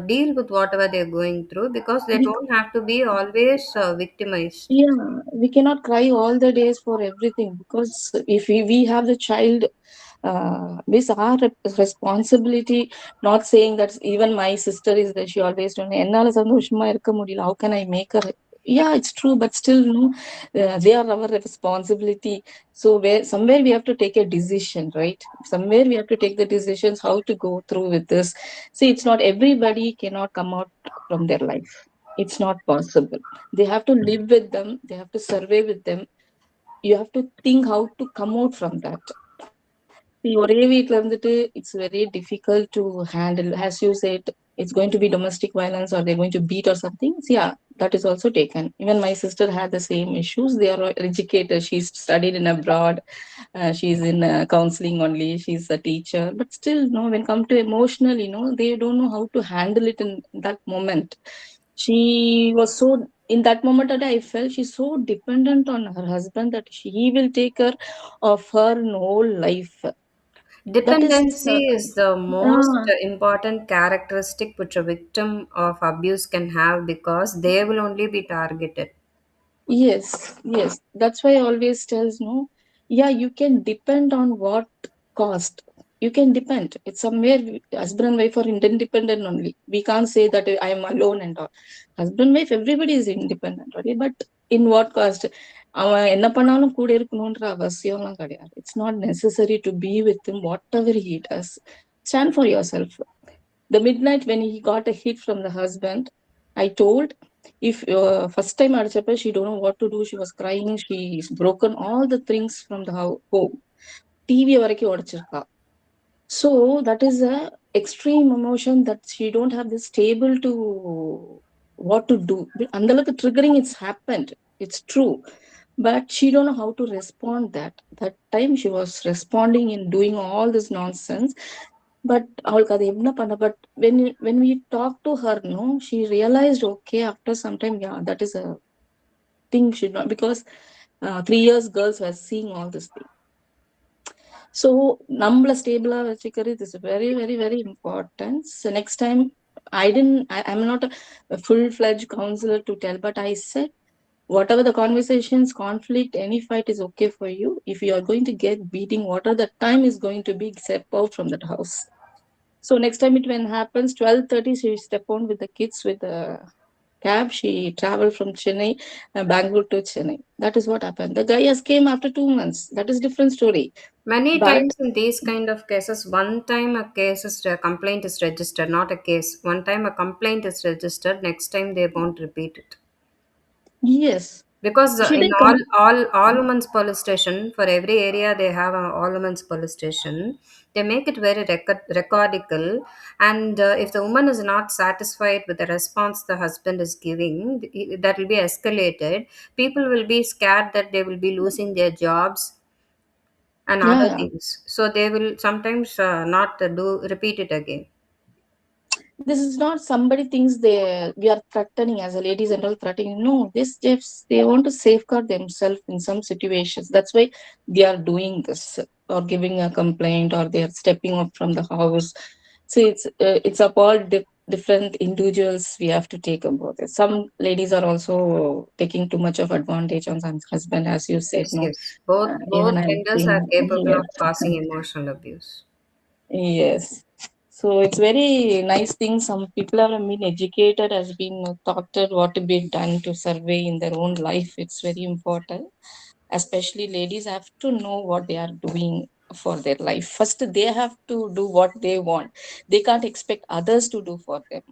deal with whatever they're going through, because they We, don't have to be always victimized. yeah, we cannot cry all the days for everything, because if we have the child, this our responsibility. Not saying that even my sister is that she always told me, "என்னால சந்தோஷமா இருக்க முடியல. How can I make her?" Yeah, it's true, but still, no, they are our responsibility. So where somewhere we have to take a decision, right? Somewhere we have to take the decisions how to go through with this. See, it's not everybody cannot come out from their life. It's not possible. They have to live with them. They have to survey with them. You have to think how to come out from that. See, ஒரே வீட்ல இருந்துட்டு it's very difficult to handle. As you said, it's going to be domestic violence or they're going to beat or something. So yeah, that is also taken. Even my sister had the same issues. They are educated. She's studied in abroad. She's in counseling only. She's a teacher. But still, no, when come to emotional, they don't know how to handle it in that moment. She was so, in that moment that I felt she's so dependent on her husband that he will take care of her whole life. That is, Dependency is the most ah, important characteristic which a victim of abuse can have, because they will only be targeted. yes, yes. That's why I always tells no. Yeah, you can depend on what cost. You can depend. It's somewhere husband and wife are independent only. We can't say that I am alone and all. Husband wife, everybody is independent, okay? But in what cost? அவன் என்ன பண்ணாலும் கூட இருக்கணுன்ற அவசியம்லாம் கிடையாது. It's not necessary to be with him whatever he does. Stand for your self. The midnight when he got a hit from the husband, I told, if first time அடிச்சப்ப she don't know what to do, she was crying, she's broken all the things from the home. TV வரைக்கும் உடைச்சிருக்கா. So that is a extreme emotion that she don't have this stable to what to do. அந்த அளவுக்கு triggering it's happened. It's true. But she don't know how to respond that. That time she was responding in doing all this nonsense. But அவளுக்கு அது என்ன பண்ண but when we talk to her, no, she realized okay after some time, yeah, that is a thing should not because 3 years girls were seeing all this thing. So நம்மள ஸ்டேபிளா வச்சுக்கிறது is very very very important. So next time I'm not a full-fledged counselor to tell, but I said whatever the conversations, conflict, any fight is okay for you. If you are going to get beating, whatever the time is going to be, step out from that house. So next time it when happens 12:30, she step on with the kids with the cab. She traveled from Chennai, Bangalore to Chennai. That is what happened. The guy has came after 2 months. That is different story. Many But times in these kind of cases, one time a complaint is registered, not a case. One time a complaint is registered, next time they won't repeat it. yes, Because she in didn't come. all women's police station, for every area they have a all women's police station. They make it very recordical, and if the woman is not satisfied with the response the husband is giving, that will be escalated. People will be scared that they will be losing their jobs and other Yeah, things. So they will sometimes not do repeat it again. this is not somebody thinks we are threatening as a ladies and all threatening. No, this just they want to safeguard themselves in some situations. That's why they are doing this or giving a complaint or they are stepping up from the house. So it's up all different individuals we have to take about it. Some ladies are also taking too much of advantage on some husband, as you said. Yes, No, yes. Both even both I've genders seen are capable here. of causing emotional abuse. Yes. So it's very nice thing. Some people have been educated, has been taught what to be done to survey in their own life. It's very important. Especially ladies have to know what they are doing for their life. First, they have to do what they want. They can't expect others to do for them.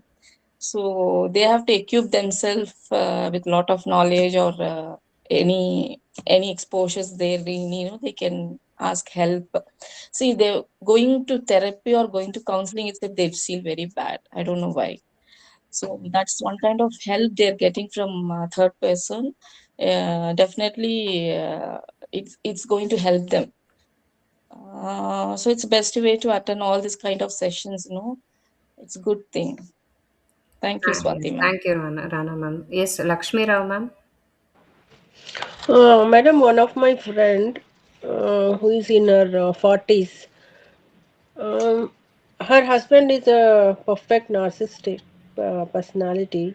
So they have to equip themselves with lot of knowledge or any exposures they really need. They can ask help. See, they're going to therapy or going to counseling itself, they feel very bad. I don't know why. So that's one kind of help they're getting from third person. Definitely, it's going to help them. So it's best way to attend all this kind of sessions. It's a good thing. Thank you, Yes, Swati ma'am. thank you, Rana ma'am. Yes, Lakshmi Rao ma'am. Madam, one of my friend who is in her 40s, um, her husband is a perfect narcissistic personality.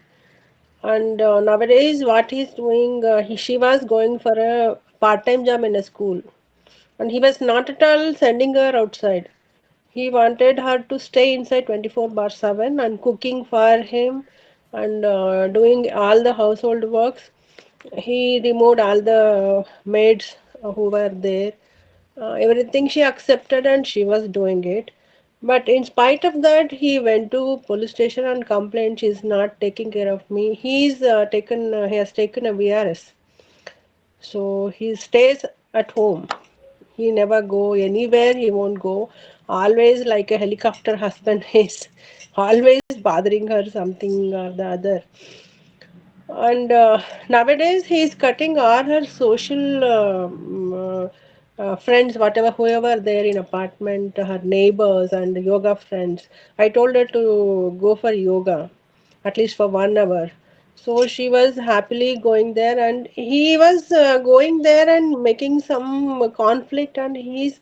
And nowadays, what he's doing, she was going for a part-time job in a school, and he was not at all sending her outside. He wanted her to stay inside 24 bar 7 and cooking for him and doing all the household works. He removed all the maids who were there. Everything she accepted and she was doing it. But in spite of that, he went to police station and complained she's not taking care of me. He has taken a VRS, so he stays at home. He never go anywhere. He won't go. Always like a helicopter husband is always bothering her something or the other. And nowadays he is cutting all her social friends, whatever, whoever there in apartment, her neighbors and yoga friends. I told her to go for yoga, at least for 1 hour. So she was happily going there, and he was going there and making some conflict, and he's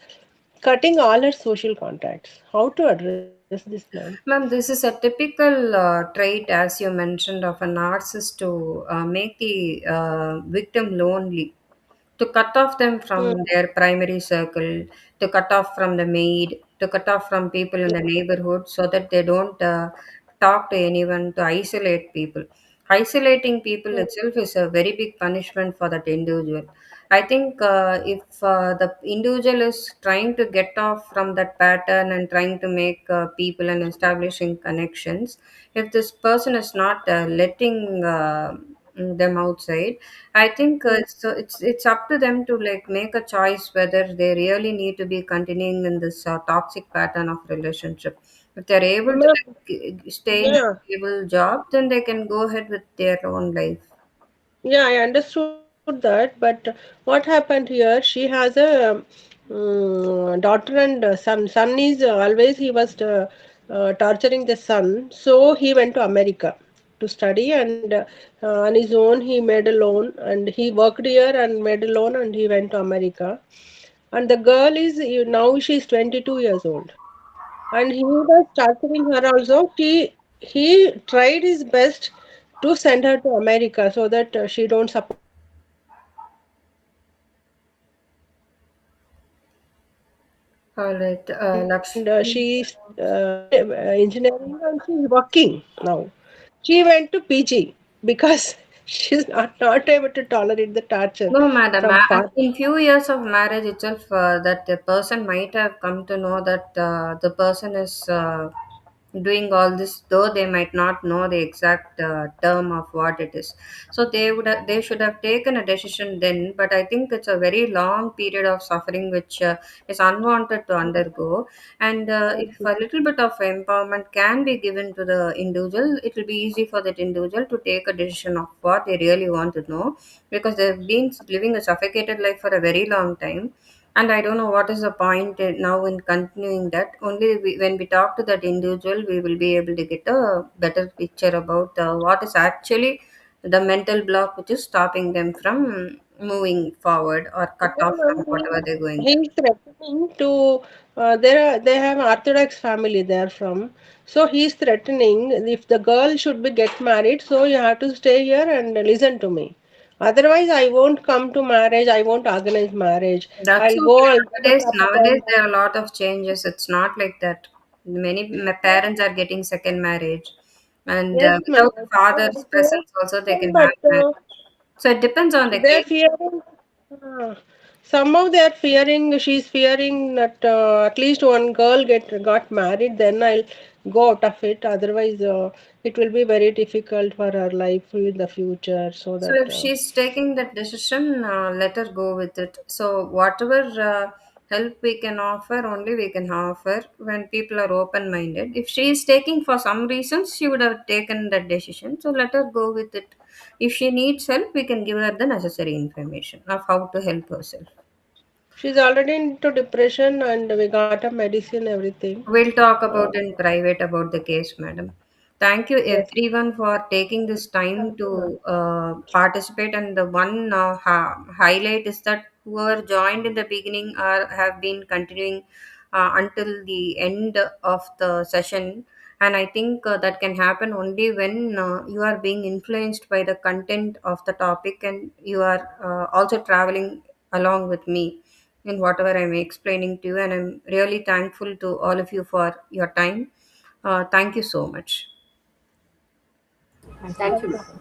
cutting all her social contacts. How to address this, man? Ma'am, this is a typical trait, as you mentioned, of a narcissist to make the victim lonely, to cut off them Hmm. from their primary circle, to cut off from the maid, to cut off from people in the neighborhood so that they don't talk to anyone, to isolate people. Isolating people itself is a very big punishment for that individual. I think if the individual is trying to get off from that pattern and trying to make people and establishing connections, if this person is not letting them outside, I think it's up to them to like make a choice whether they really need to be continuing in this toxic pattern of relationship. If they're able to Ma'am, like stay in a yeah, stable job, then they can go ahead with their own life. yeah, I understood that. But what happened here? She has a daughter and son. Son is always he was torturing the son, so he went to America to study, and on his own he made a loan, and he worked here and made a loan, and he went to America. And the girl is now she's 22 years old, and he was torturing her also. He tried his best to send her to America so that she don't support him, All right, and Lakshmi. she's studying engineering and she's working now. She went to PG because she's not able to tolerate the torture No, madam. from father. In few years of marriage itself, that the person might have come to know that the person is doing all this, though they might not know the exact term of what it is. So they should have taken a decision then. But I think it's a very long period of suffering which is unwanted to undergo. And if a little bit of empowerment can be given to the individual, it will be easy for that individual to take a decision of what they really want to know, because they've been living a suffocated life for a very long time. And I don't know what is the point now in continuing that. Only when we talk to that individual, we will be able to get a better picture about what is actually the mental block which is stopping them from moving forward or cut No, off ma'am, from whatever they're going through. he's threatening to. They have Orthodox family there from. So he's threatening if the girl should be get married, so you have to stay here and listen to me. Otherwise, I won't come to marriage. I won't organize marriage. That's I'll go. okay. I'll go to Nowadays Pakistan. there are a lot of changes. It's not like that. Many parents are getting second marriage, and Yes, ma'am. without the father's presence, also they can have But marriage. So it depends on the they're case. fearing. Uh, Somehow they're fearing. She's fearing that at least one girl got married. Then I'll go out of it. Otherwise, it will be very difficult for her life in the future. So So that. if she's taking that decision, let her go with it. So whatever help we can offer, only we can offer when people are open-minded. If she is taking for some reasons, she would have taken that decision. So let her go with it. If she needs help, we can give her the necessary information of how to help herself. She's already into depression, and we got a medicine, everything. We'll talk Uh, about in private about the case, madam. Thank you yes. everyone for taking this time Thank you, ma'am. to participate. And the one highlight is that whoever joined in the beginning or have been continuing until the end of the session. And I think that can happen only when you are being influenced by the content of the topic and you are also traveling along with me in whatever I'm explaining to you. And I'm really thankful to all of you for your time. Thank you so much. Thank you. Thank Thank you, you. madam.